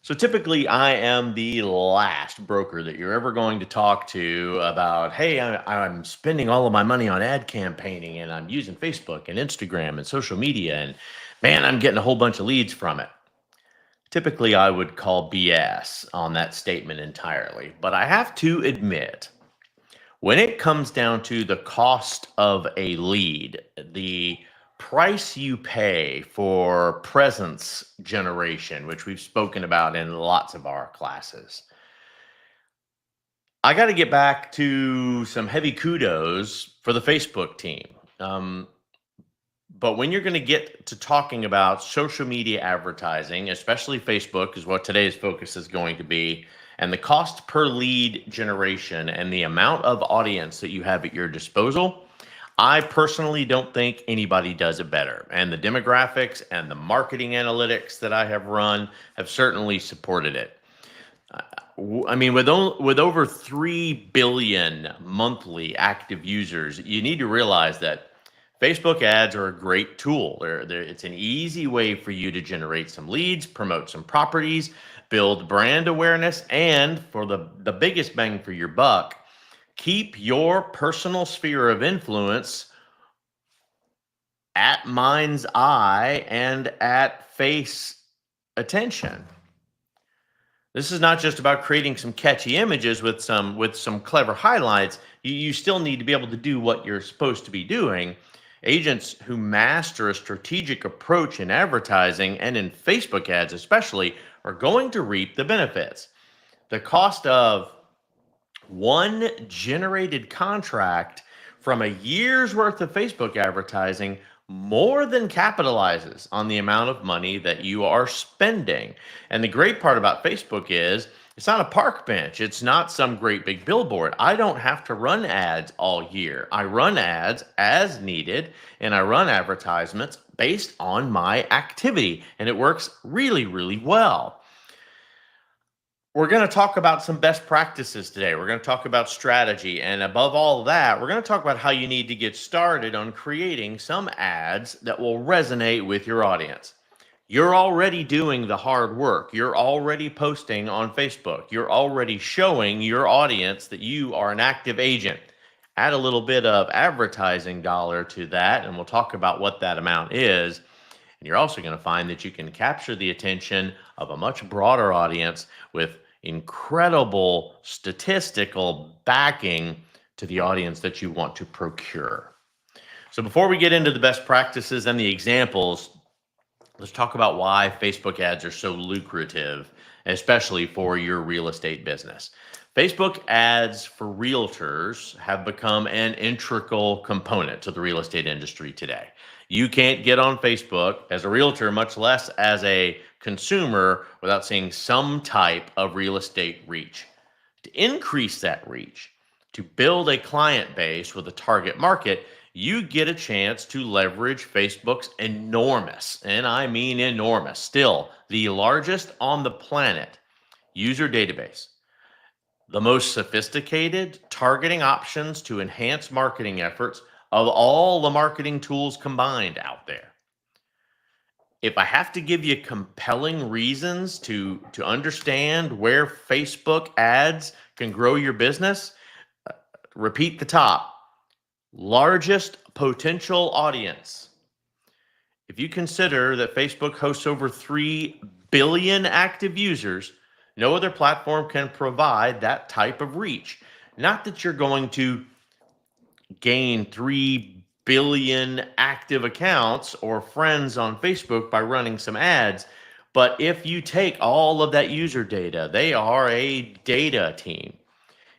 So typically, I am the last broker that you're ever going to talk to about, hey, I'm spending all of my money on ad campaigning and I'm using Facebook and Instagram and social media, and man, I'm getting a whole bunch of leads from it. Typically, I would call BS on that statement entirely. But I have to admit, when it comes down to the cost of a lead, the price you pay for presence generation, which we've spoken about in lots of our classes, I got to get back to some heavy kudos for the Facebook team. Um, but when you're going to get to talking about social media advertising, especially Facebook, is what today's focus is going to be, and the cost per lead generation and the amount of audience that you have at your disposal, I personally don't think anybody does it better. And the demographics and the marketing analytics that I have run have certainly supported it. I mean, with over 3 billion monthly active users, you need to realize that Facebook ads are a great tool. It's an easy way for you to generate some leads, promote some properties, build brand awareness, and for the biggest bang for your buck, keep your personal sphere of influence at mind's eye and at face attention. This is not just about creating some catchy images with some clever highlights. You still need to be able to do what you're supposed to be doing. Agents who master a strategic approach in advertising and in Facebook ads especially are going to reap the benefits. The cost of one generated contract from a year's worth of Facebook advertising more than capitalizes on the amount of money that you are spending. And the great part about Facebook is it's not a park bench. It's not some great big billboard. I don't have to run ads all year. I run ads as needed, and I run advertisements based on my activity, and it works really, really well. We're going to talk about some best practices today. We're going to talk about strategy. And above all of that, we're going to talk about how you need to get started on creating some ads that will resonate with your audience. You're already doing the hard work. You're already posting on Facebook. You're already showing your audience that you are an active agent. Add a little bit of advertising dollar to that, and we'll talk about what that amount is. And you're also going to find that you can capture the attention of a much broader audience with incredible statistical backing to the audience that you want to procure. So before we get into the best practices and the examples, let's talk about why Facebook ads are so lucrative, especially for your real estate business. Facebook ads for realtors have become an integral component to the real estate industry today. You can't get on Facebook as a realtor, much less as a consumer, without seeing some type of real estate reach. To increase that reach, to build a client base with a target market, you get a chance to leverage Facebook's enormous, and I mean enormous, still the largest on the planet, user database. The most sophisticated targeting options to enhance marketing efforts of all the marketing tools combined out there. If I have to give you compelling reasons to understand where Facebook ads can grow your business, repeat the top. Largest potential audience. If you consider that Facebook hosts over 3 billion active users, no other platform can provide that type of reach. Not that you're going to gain 3 billion active accounts or friends on Facebook by running some ads. But if you take all of that user data, they are a data team.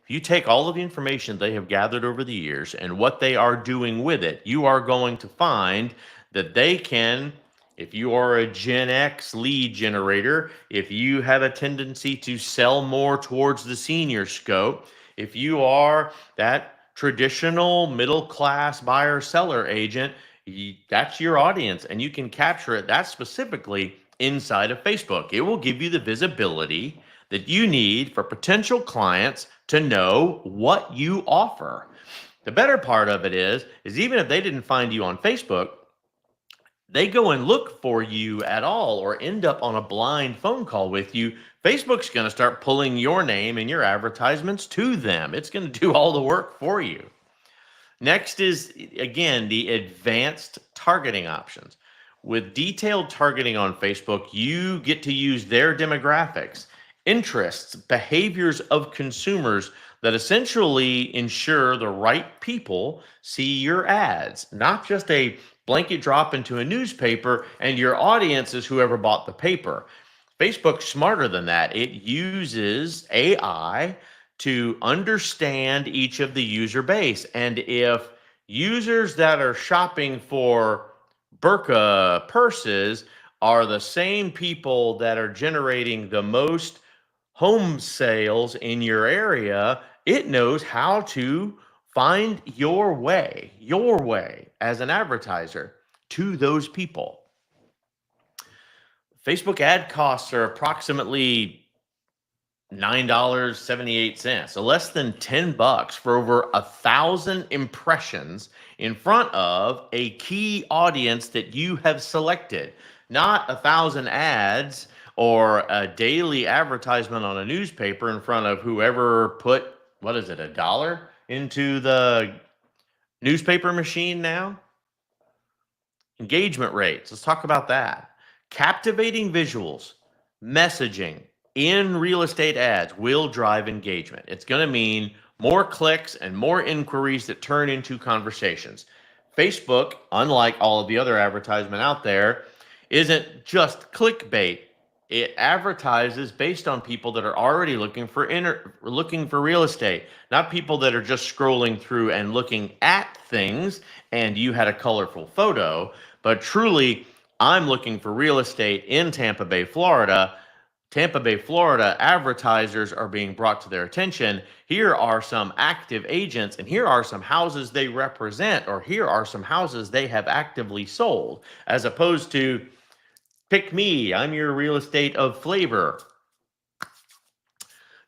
If you take all of the information they have gathered over the years and what they are doing with it, you are going to find that they can, if you are a Gen X lead generator, if you have a tendency to sell more towards the senior scope, if you are that traditional middle class buyer seller agent, that's your audience, and you can capture it that specifically inside of Facebook. It will give you the visibility that you need for potential clients to know what you offer. The better part of it is even if they didn't find you on Facebook, they go and look for you at all or end up on a blind phone call with you, Facebook's going to start pulling your name and your advertisements to them. It's going to do all the work for you. Next is, again, the advanced targeting options. With detailed targeting on Facebook, you get to use their demographics, interests, behaviors of consumers that essentially ensure the right people see your ads, not just a blanket drop into a newspaper and your audience is whoever bought the paper. Facebook's smarter than that. It uses AI to understand each of the user base. And if users that are shopping for Birka purses are the same people that are generating the most home sales in your area, it knows how to find your way as an advertiser to those people. Facebook ad costs are approximately $9.78, so less than $10 for over 1,000 impressions in front of a key audience that you have selected, not 1,000 ads or a daily advertisement on a newspaper in front of whoever put, what is it, $1 into the newspaper machine now? Engagement rates, let's talk about that. Captivating visuals, messaging in real estate ads will drive engagement. It's going to mean more clicks and more inquiries that turn into conversations. Facebook, unlike all of the other advertisement out there, isn't just clickbait. It advertises based on people that are already looking for real estate, not people that are just scrolling through and looking at things and you had a colorful photo, but truly, I'm looking for real estate in Tampa Bay, Florida. Tampa Bay, Florida advertisers are being brought to their attention. Here are some active agents, and here are some houses they represent, or here are some houses they have actively sold, as opposed to pick me, I'm your real estate of flavor.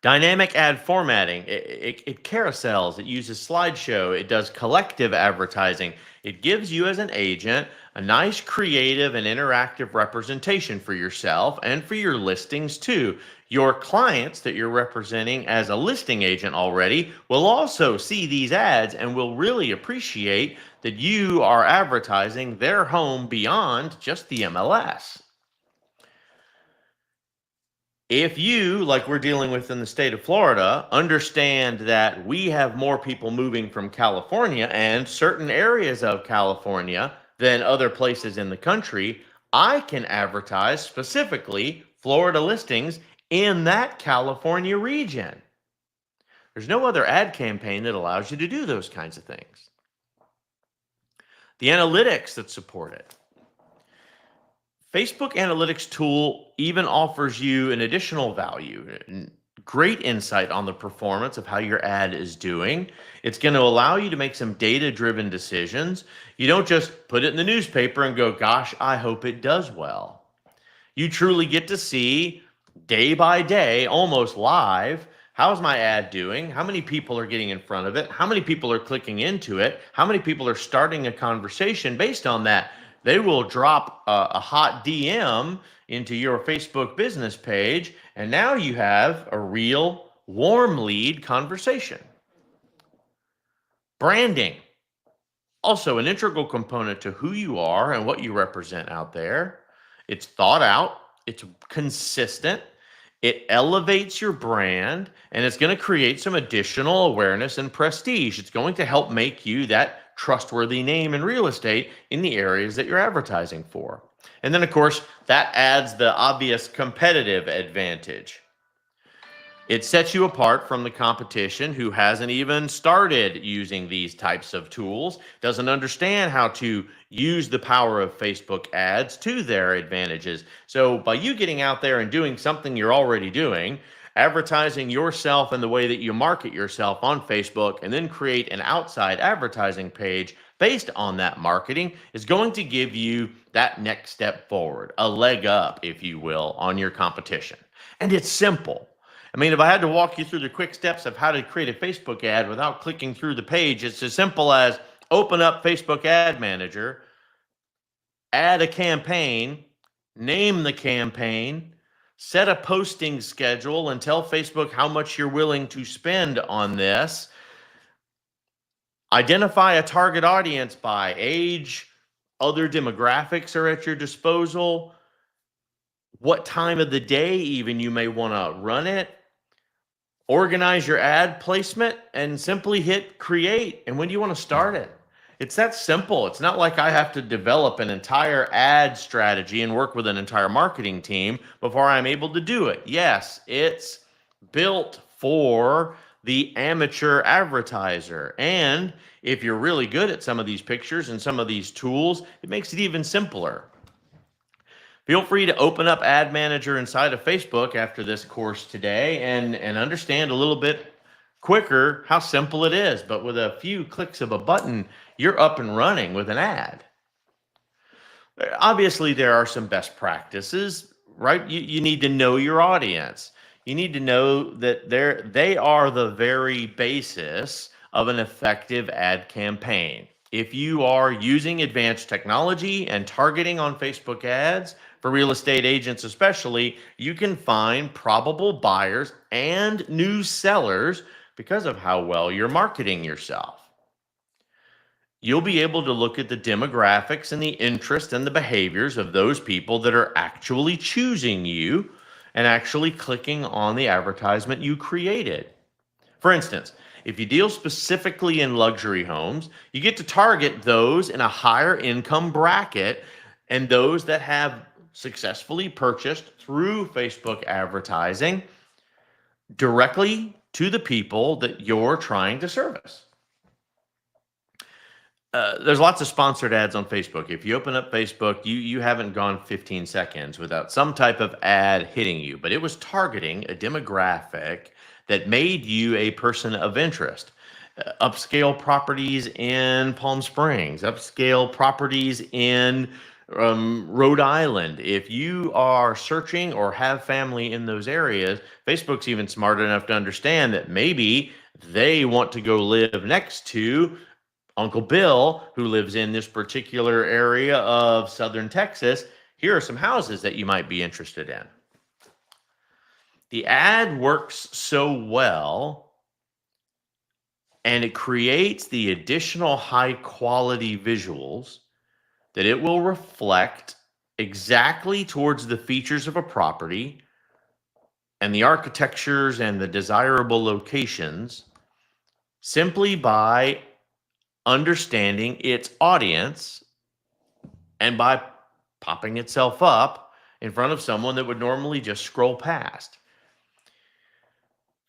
Dynamic ad formatting, it carousels, it uses slideshow, it does collective advertising. It gives you as an agent a nice creative and interactive representation for yourself and for your listings too. Your clients that you're representing as a listing agent already will also see these ads and will really appreciate that you are advertising their home beyond just the MLS. If you, like we're dealing with in the state of Florida, understand that we have more people moving from California and certain areas of California than other places in the country, I can advertise specifically Florida listings in that California region. There's no other ad campaign that allows you to do those kinds of things. The analytics that support it. Facebook Analytics tool even offers you an additional value, great insight on the performance of how your ad is doing. It's going to allow you to make some data-driven decisions. You don't just put it in the newspaper and go, gosh, I hope it does well. You truly get to see day by day, almost live, how's my ad doing? How many people are getting in front of it? How many people are clicking into it? How many people are starting a conversation based on that? They will drop a hot DM into your Facebook business page, and now you have a real warm lead conversation. Branding, also an integral component to who you are and what you represent out there. It's thought out, it's consistent, it elevates your brand, and it's going to create some additional awareness and prestige. It's going to help make you that trustworthy name in real estate in the areas that you're advertising for. And then, of course, that adds the obvious competitive advantage. It sets you apart from the competition who hasn't even started using these types of tools, doesn't understand how to use the power of Facebook ads to their advantages. So by you getting out there and doing something you're already doing, advertising yourself and the way that you market yourself on Facebook, and then create an outside advertising page based on that marketing is going to give you that next step forward, a leg up, if you will, on your competition. And it's simple. I mean, if I had to walk you through the quick steps of how to create a Facebook ad without clicking through the page, it's as simple as open up Facebook Ad Manager, add a campaign, name the campaign, set a posting schedule, and tell Facebook how much you're willing to spend on this. Identify a target audience by age, other demographics are at your disposal, what time of the day even you may want to run it. Organize your ad placement and simply hit create. And when do you want to start it? It's that simple. It's not like I have to develop an entire ad strategy and work with an entire marketing team before I'm able to do it. Yes, it's built for the amateur advertiser. And if you're really good at some of these pictures and some of these tools, it makes it even simpler. Feel free to open up Ad Manager inside of Facebook after this course today and understand a little bit quicker how simple it is. But with a few clicks of a button, you're up and running with an ad. Obviously, there are some best practices, right? You need to know your audience. You need to know that they are the very basis of an effective ad campaign. If you are using advanced technology and targeting on Facebook ads, for real estate agents especially, you can find probable buyers and new sellers because of how well you're marketing yourself. You'll be able to look at the demographics and the interest and the behaviors of those people that are actually choosing you and actually clicking on the advertisement you created. For instance, if you deal specifically in luxury homes, you get to target those in a higher income bracket and those that have successfully purchased through Facebook advertising directly to the people that you're trying to service. There's lots of sponsored ads on Facebook. If you open up Facebook, you haven't gone 15 seconds without some type of ad hitting you, but it was targeting a demographic that made you a person of interest. Upscale properties in Palm Springs, upscale properties in Rhode Island. If you are searching or have family in those areas, Facebook's even smart enough to understand that maybe they want to go live next to Uncle Bill, who lives in this particular area of southern Texas. Here are some houses that you might be interested in. The ad works so well, and it creates the additional high quality visuals that it will reflect exactly towards the features of a property and the architectures and the desirable locations simply by understanding its audience and by popping itself up in front of someone that would normally just scroll past.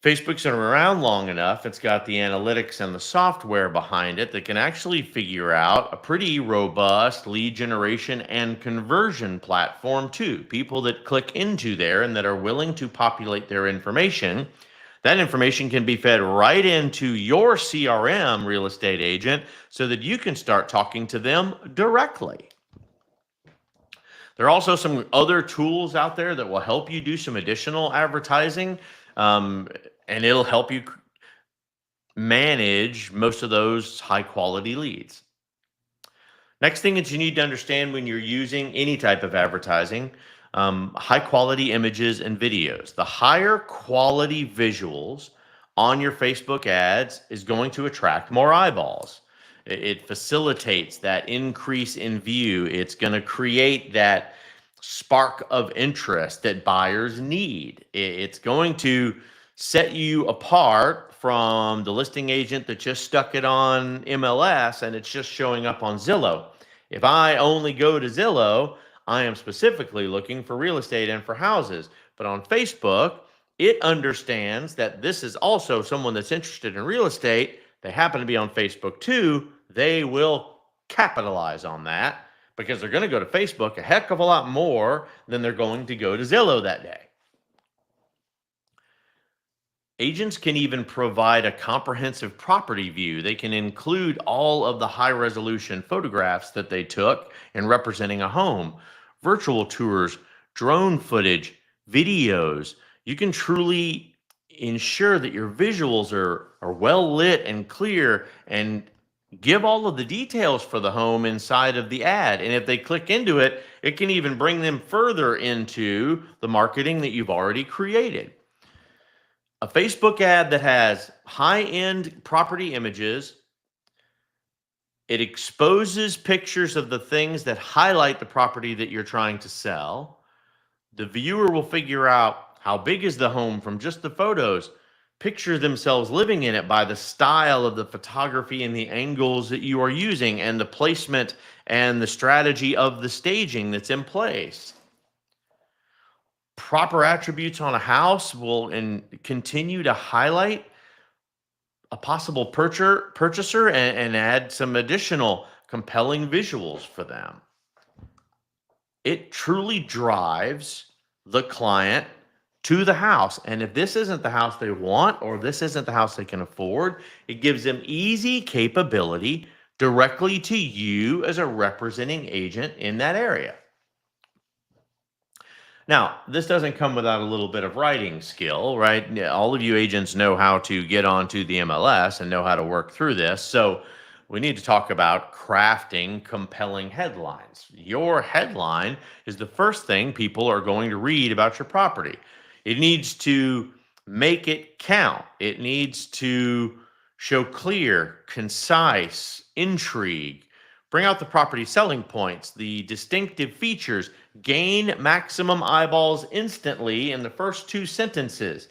Facebook's been around long enough, it's got the analytics and the software behind it that can actually figure out a pretty robust lead generation and conversion platform too. People that click into there and that are willing to populate their information, that information can be fed right into your CRM real estate agent so that you can start talking to them directly. There are also some other tools out there that will help you do some additional advertising. And it'll help you manage most of those high quality leads. Next thing that you need to understand when you're using any type of advertising, high quality images and videos. The higher quality visuals on your Facebook ads is going to attract more eyeballs. It facilitates that increase in view. It's going to create that spark of interest that buyers need. It's going to set you apart from the listing agent that just stuck it on MLS and it's just showing up on Zillow. If I only go to Zillow, I am specifically looking for real estate and for houses. But on Facebook, it understands that this is also someone that's interested in real estate. They happen to be on Facebook too. They will capitalize on that because they're going to go to Facebook a heck of a lot more than they're going to go to Zillow that day. Agents can even provide a comprehensive property view. They can include all of the high resolution photographs that they took in representing a home, virtual tours, drone footage, videos. You can truly ensure that your visuals are well lit and clear and Give all of the details for the home inside of the ad. And if they click into it, it can even bring them further into the marketing that you've already created. A Facebook ad that has high-end property images, it exposes pictures of the things that highlight the property that you're trying to sell. The viewer will figure out how big is the home from just the photos, picture themselves living in it by the style of the photography and the angles that you are using and the placement and the strategy of the staging that's in place. Proper attributes on a house will continue to highlight a possible purchaser and add some additional compelling visuals for them. It truly drives the client to the house. And if this isn't the house they want, or this isn't the house they can afford, it gives them easy capability directly to you as a representing agent in that area. Now, this doesn't come without a little bit of writing skill, right? All of you agents know how to get onto the MLS and know how to work through this. So we need to talk about crafting compelling headlines. Your headline is the first thing people are going to read about your property. It needs to make it count. It needs to show clear, concise intrigue. Bring out the property selling points, the distinctive features, gain maximum eyeballs instantly in the first 2 sentences.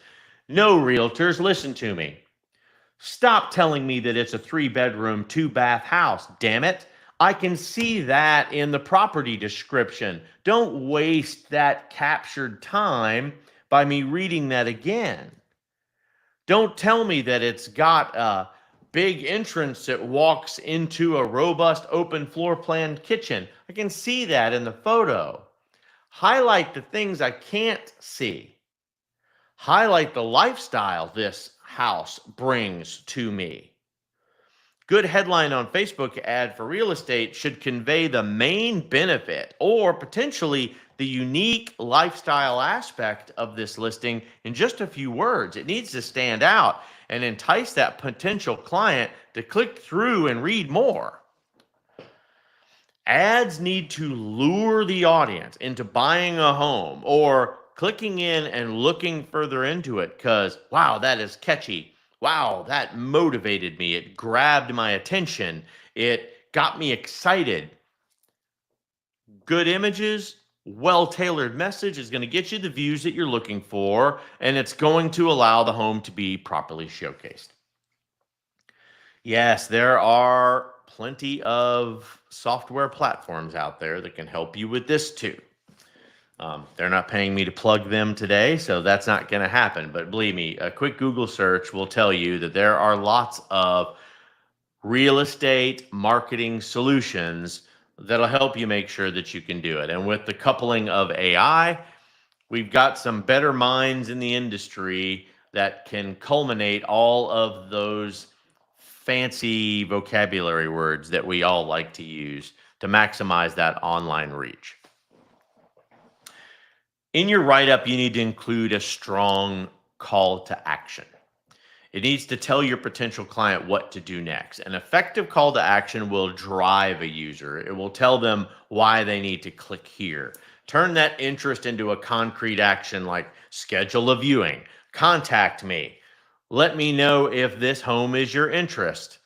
No, realtors, listen to me. Stop telling me that it's a 3-bedroom, 2-bath house, damn it. I can see that in the property description. Don't waste that captured time by me reading that again. Don't tell me that it's got a big entrance that walks into a robust open floor plan kitchen. I can see that in the photo. Highlight the things I can't see. Highlight the lifestyle this house brings to me. Good headline on Facebook ad for real estate should convey the main benefit or potentially the unique lifestyle aspect of this listing in just a few words. It needs to stand out and entice that potential client to click through and read more. Ads need to lure the audience into buying a home or clicking in and looking further into it because, wow, that is catchy. Wow, that motivated me. It grabbed my attention. It got me excited. Good images, well-tailored message is going to get you the views that you're looking for, and it's going to allow the home to be properly showcased. Yes, there are plenty of software platforms out there that can help you with this too. They're not paying me to plug them today, so that's not going to happen. But believe me, a quick Google search will tell you that there are lots of real estate marketing solutions that'll help you make sure that you can do it. And with the coupling of AI, we've got some better minds in the industry that can culminate all of those fancy vocabulary words that we all like to use to maximize that online reach. In your write-up, you need to include a strong call to action. It needs to tell your potential client what to do next. An effective call to action will drive a user. It will tell them why they need to click here. Turn that interest into a concrete action like schedule a viewing, contact me, let me know if this home is your interest.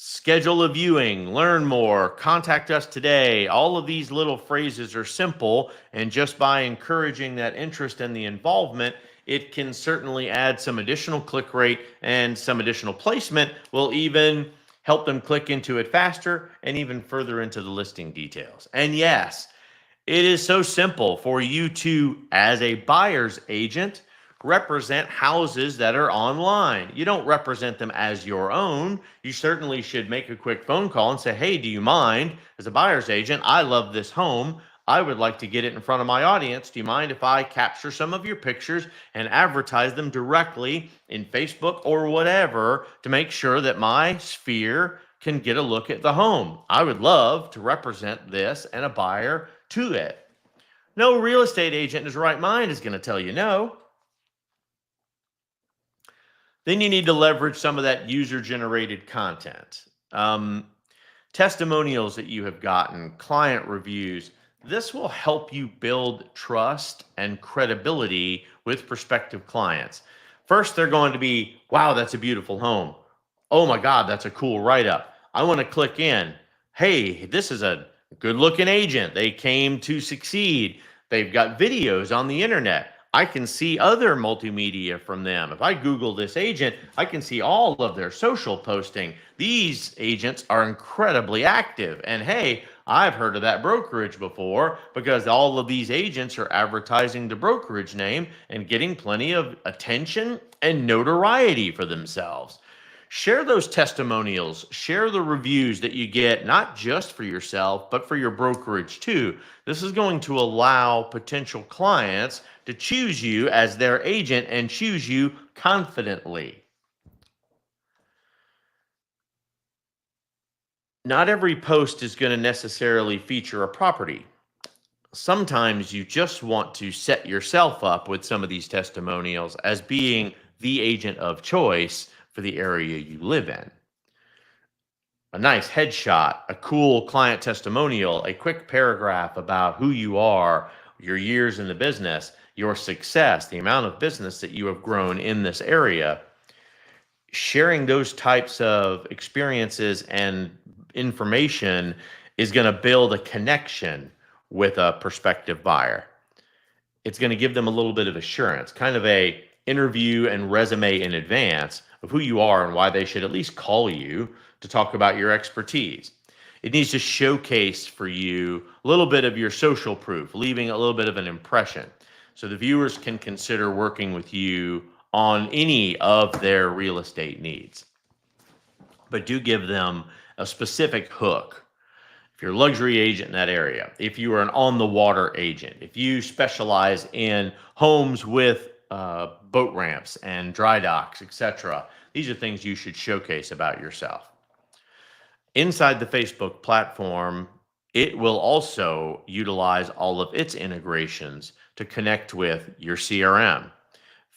Schedule a viewing, learn more, contact us today. All of these little phrases are simple, and just by encouraging that interest and the involvement, it can certainly add some additional click rate and some additional placement will even help them click into it faster and even further into the listing details. And yes, it is so simple for you to, as a buyer's agent, represent houses that are online. You don't represent them as your own. You certainly should make a quick phone call and say, hey, do you mind? As a buyer's agent, I love this home. I would like to get it in front of my audience. Do you mind if I capture some of your pictures and advertise them directly in Facebook or whatever to make sure that my sphere can get a look at the home? I would love to represent this and a buyer to it. No real estate agent in his right mind is going to tell you no. Then you need to leverage some of that user-generated content. um, testimonials that you have gotten, client reviews. This will help you build trust and credibility with prospective clients. First, they're going to be, wow, that's a beautiful home. Oh my God, that's a cool write up. I want to click in. Hey, this is a good looking agent. They came to succeed. They've got videos on the internet. I can see other multimedia from them. If I Google this agent, I can see all of their social posting. These agents are incredibly active. And hey, I've heard of that brokerage before because all of these agents are advertising the brokerage name and getting plenty of attention and notoriety for themselves. Share those testimonials, share the reviews that you get, not just for yourself, but for your brokerage too. This is going to allow potential clients to choose you as their agent and choose you confidently. Not every post is going to necessarily feature a property. Sometimes you just want to set yourself up with some of these testimonials as being the agent of choice for the area you live in. A nice headshot, a cool client testimonial, a quick paragraph about who you are, your years in the business, your success, the amount of business that you have grown in this area. Sharing those types of experiences and information is going to build a connection with a prospective buyer. It's going to give them a little bit of assurance, kind of a interview and resume in advance of who you are and why they should at least call you to talk about your expertise. It needs to showcase for you a little bit of your social proof, leaving a little bit of an impression. So the viewers can consider working with you on any of their real estate needs. But do give them a specific hook. If you're a luxury agent in that area, if you are an on the water agent, if you specialize in homes with boat ramps and dry docks, etc., these are things you should showcase about yourself. Inside the Facebook platform, it will also utilize all of its integrations to connect with your CRM.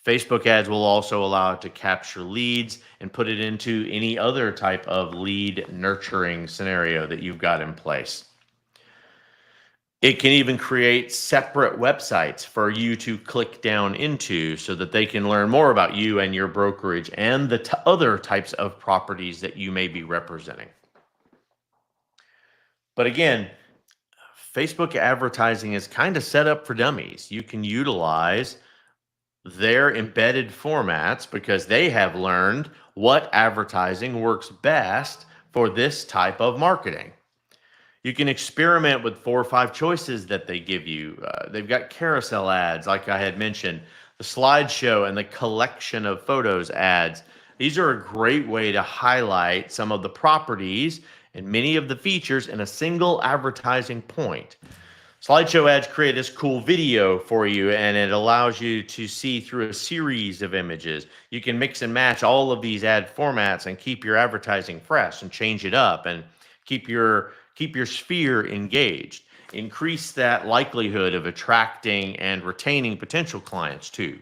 Facebook ads will also allow it to capture leads and put it into any other type of lead nurturing scenario that you've got in place. It can even create separate websites for you to click down into so that they can learn more about you and your brokerage and the other types of properties that you may be representing. But again, Facebook advertising is kind of set up for dummies. You can utilize their embedded formats because they have learned what advertising works best for this type of marketing. You can experiment with 4 or 5 choices that they give you. They've got carousel ads, like I had mentioned, the slideshow and the collection of photos ads. These are a great way to highlight some of the properties and many of the features in a single advertising point. Slideshow ads create this cool video for you, and it allows you to see through a series of images. You can mix and match all of these ad formats and keep your advertising fresh and change it up and keep your sphere engaged. Increase that likelihood of attracting and retaining potential clients too.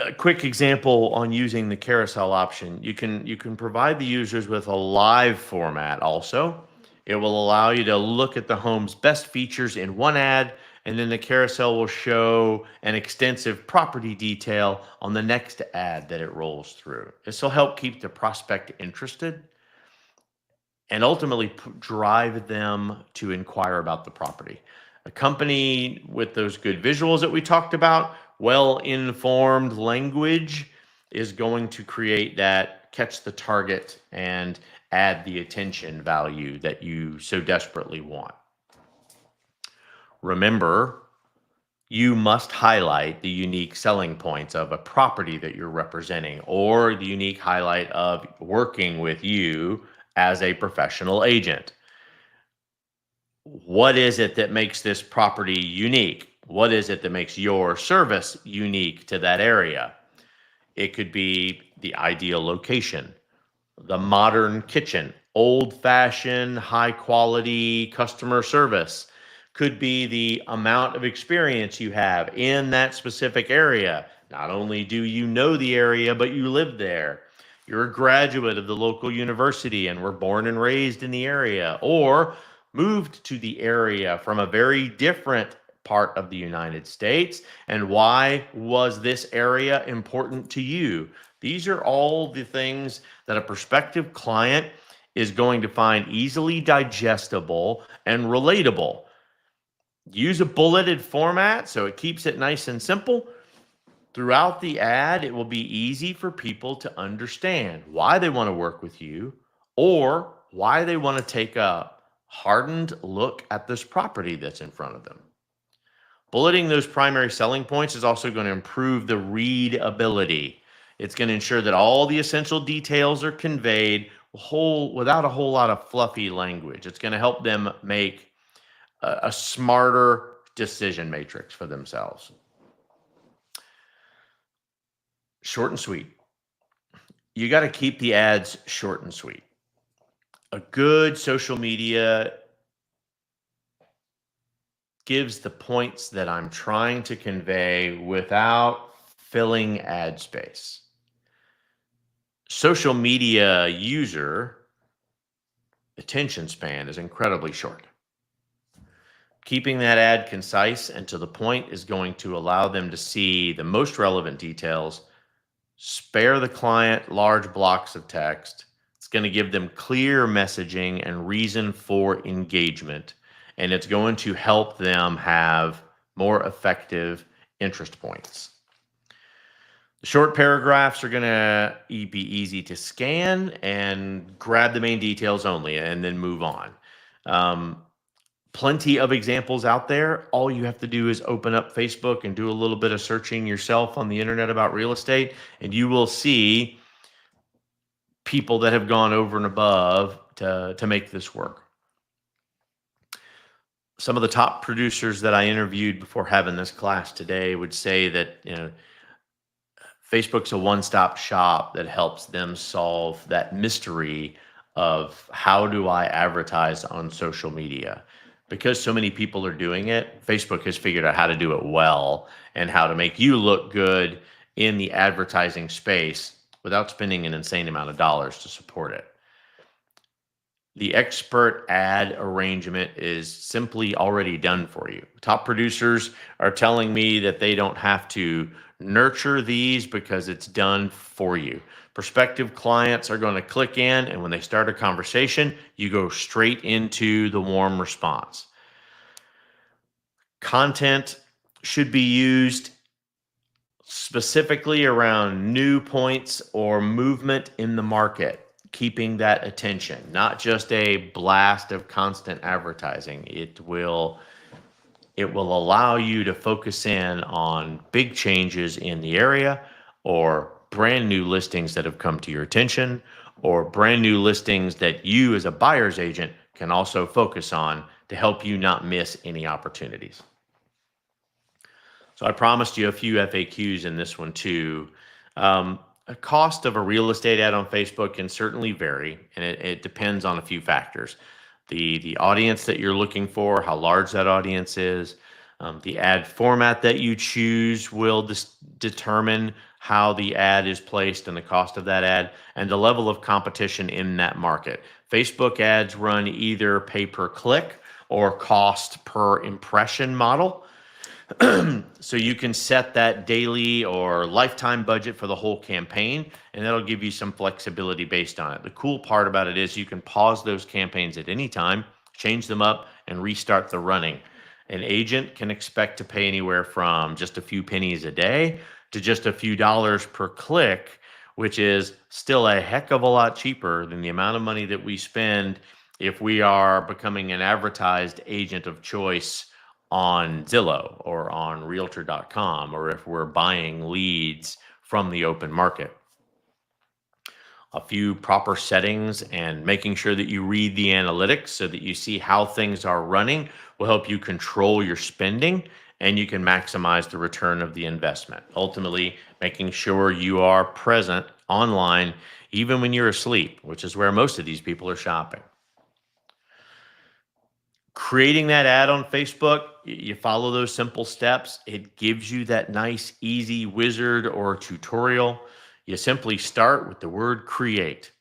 A quick example on using the carousel option. You can provide the users with a live format also. It will allow you to look at the home's best features in one ad, and then the carousel will show an extensive property detail on the next ad that it rolls through. This will help keep the prospect interested and ultimately drive them to inquire about the property. A company with those good visuals that we talked about, well-informed language is going to create that catch the target and add the attention value that you so desperately want. Remember, you must highlight the unique selling points of a property that you're representing or the unique highlight of working with you as a professional agent. What is it that makes this property unique? What is it that makes your service unique to that area? It could be the ideal location, the modern kitchen, old-fashioned, high-quality customer service. Could be the amount of experience you have in that specific area. Not only do you know the area, but you live there. you're a graduate of the local university and were born and raised in the area, or moved to the area from a very different part of the United States, and why was this area important to you? These are all the things that a prospective client is going to find easily digestible and relatable. Use a bulleted format so it keeps it nice and simple. Throughout the ad, it will be easy for people to understand why they want to work with you or why they want to take a hardened look at this property that's in front of them. Bulleting those primary selling points is also going to improve the readability. It's going to ensure that all the essential details are conveyed without a whole lot of fluffy language. It's going to help them make a smarter decision matrix for themselves. Short and sweet. You got to keep the ads short and sweet. A good social media gives the points that I'm trying to convey without filling ad space. Social media user attention span is incredibly short. Keeping that ad concise and to the point is going to allow them to see the most relevant details, spare the client large blocks of text. It's going to give them clear messaging and reason for engagement, and it's going to help them have more effective interest points. The short paragraphs are going to be easy to scan and grab the main details only and then move on. Plenty of examples out there. All you have to do is open up Facebook and do a little bit of searching yourself on the internet about real estate, and you will see people that have gone over and above to make this work. Some of the top producers that I interviewed before having this class today would say that, Facebook's a one-stop shop that helps them solve that mystery of how do I advertise on social media. Because so many people are doing it, Facebook has figured out how to do it well and how to make you look good in the advertising space without spending an insane amount of dollars to support it. The expert ad arrangement is simply already done for you. Top producers are telling me that they don't have to nurture these because it's done for you. Prospective clients are going to click in, and when they start a conversation, you go straight into the warm response. Content should be used specifically around new points or movement in the market, keeping that attention, not just a blast of constant advertising. It will allow you to focus in on big changes in the area, or brand new listings that have come to your attention, or brand new listings that you as a buyer's agent can also focus on to help you not miss any opportunities. So I promised you a few FAQs in this one too. A cost of a real estate ad on Facebook can certainly vary, and it depends on a few factors. The audience that you're looking for, how large that audience is, the ad format that you choose will determine how the ad is placed and the cost of that ad, and the level of competition in that market. Facebook ads run either pay per click or cost per impression model. So you can set that daily or lifetime budget for the whole campaign, and that'll give you some flexibility based on it. The cool part about it is you can pause those campaigns at any time, change them up, and restart the running. An agent can expect to pay anywhere from just a few pennies a day to just a few dollars per click, which is still a heck of a lot cheaper than the amount of money that we spend if we are becoming an advertised agent of choice on Zillow or on Realtor.com, or if we're buying leads from the open market. A few proper settings and making sure that you read the analytics so that you see how things are running will help you control your spending, and you can maximize the return of the investment. Ultimately, making sure you are present online even when you're asleep, which is where most of these people are shopping. Creating that ad on Facebook, you follow those simple steps. It gives you that nice, easy wizard or tutorial. You simply start with the word create.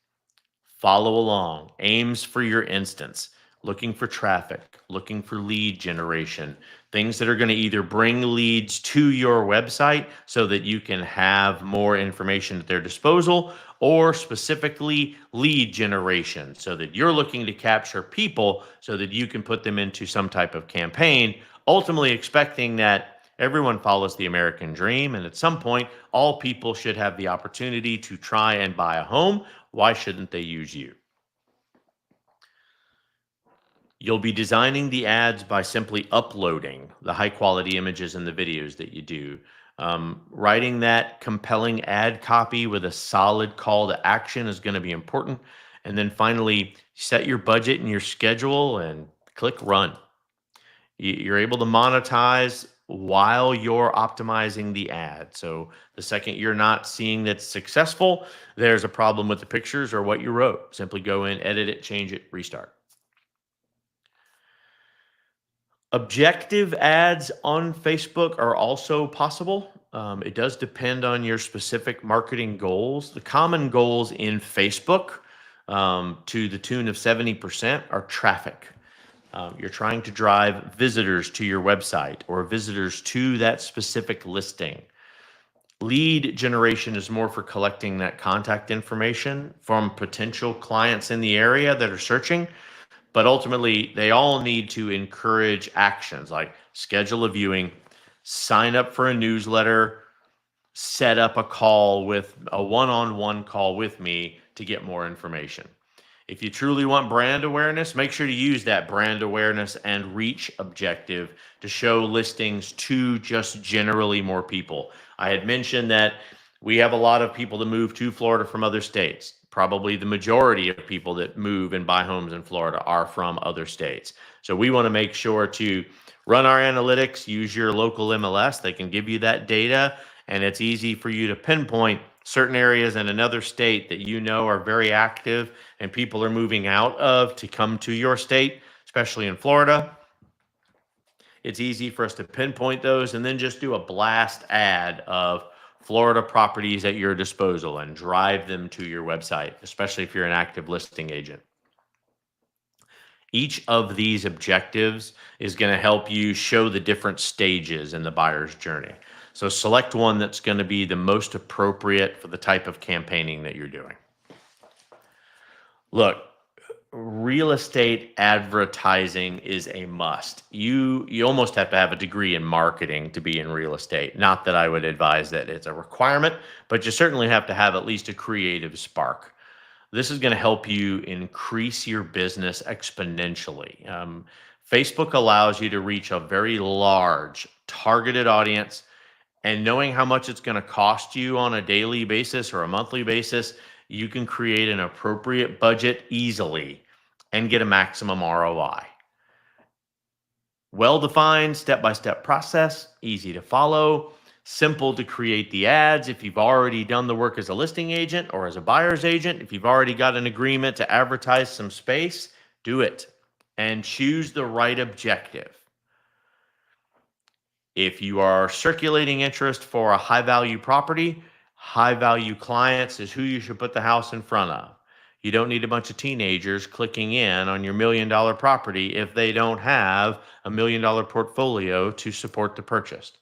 Follow along, aims for your instance, looking for traffic, looking for lead generation, things that are going to either bring leads to your website so that you can have more information at their disposal, or specifically lead generation so that you're looking to capture people so that you can put them into some type of campaign, ultimately expecting that everyone follows the American dream. And at some point, all people should have the opportunity to try and buy a home. Why shouldn't they use you? You'll be designing the ads by simply uploading the high quality images and the videos that you do. Writing that compelling ad copy with a solid call to action is going to be important. And then finally, set your budget and your schedule and click run. You're able to monetize while you're optimizing the ad. So the second you're not seeing that's successful, there's a problem with the pictures or what you wrote. Simply go in, edit it, change it, restart. Objective ads on Facebook are also possible. It does depend on your specific marketing goals. The common goals in Facebook, to the tune of 70%, are traffic. You're trying to drive visitors to your website or visitors to that specific listing. Lead generation is more for collecting that contact information from potential clients in the area that are searching. But ultimately, they all need to encourage actions like schedule a viewing, sign up for a newsletter, set up a call with a one-on-one call with me to get more information. If you truly want brand awareness, make sure to use that brand awareness and reach objective to show listings to just generally more people. I had mentioned that we have a lot of people that move to Florida from other states. Probably the majority of people that move and buy homes in Florida are from other states. So we want to make sure to run our analytics, use your local MLS. They can give you that data, and it's easy for you to pinpoint certain areas in another state that you know are very active and people are moving out of to come to your state, especially in Florida. It's easy for us to pinpoint those and then just do a blast ad of Florida properties at your disposal and drive them to your website, especially if you're an active listing agent. Each of these objectives is going to help you show the different stages in the buyer's journey. So select one that's going to be the most appropriate for the type of campaigning that you're doing. Look, real estate advertising is a must. You almost have to have a degree in marketing to be in real estate. Not that I would advise that it's a requirement, but you certainly have to have at least a creative spark. This is going to help you increase your business exponentially. Facebook allows you to reach a very large targeted audience, and knowing how much it's going to cost you on a daily basis or a monthly basis, you can create an appropriate budget easily and get a maximum ROI. Well-defined step-by-step process, easy to follow, simple to create the ads. If you've already done the work as a listing agent or as a buyer's agent, if you've already got an agreement to advertise some space, do it and choose the right objective. If you are circulating interest for a high-value property, high-value clients is who you should put the house in front of. You don't need a bunch of teenagers clicking in on your $1 million property if they don't have a $1 million portfolio to support the purchase.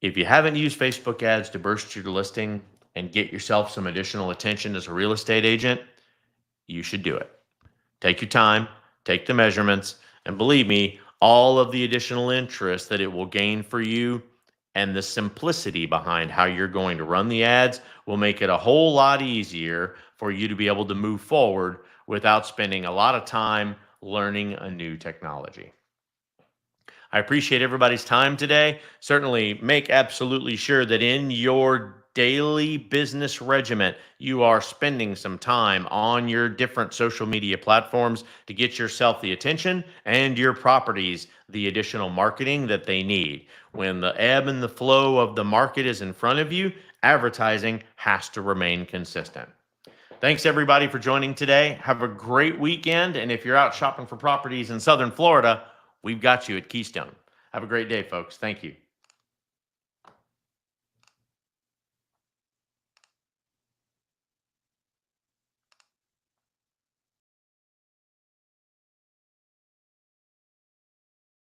If you haven't used Facebook ads to boost your listing and get yourself some additional attention as a real estate agent, you should do it. Take your time, take the measurements, and believe me, all of the additional interest that it will gain for you and the simplicity behind how you're going to run the ads will make it a whole lot easier for you to be able to move forward without spending a lot of time learning a new technology. I appreciate everybody's time today. Certainly make absolutely sure that in your daily business regiment, you are spending some time on your different social media platforms to get yourself the attention and your properties the additional marketing that they need. When the ebb and the flow of the market is in front of you, advertising has to remain consistent. Thanks everybody for joining today. Have a great weekend. And if you're out shopping for properties in Southern Florida, we've got you at Keystone. Have a great day, folks. Thank you.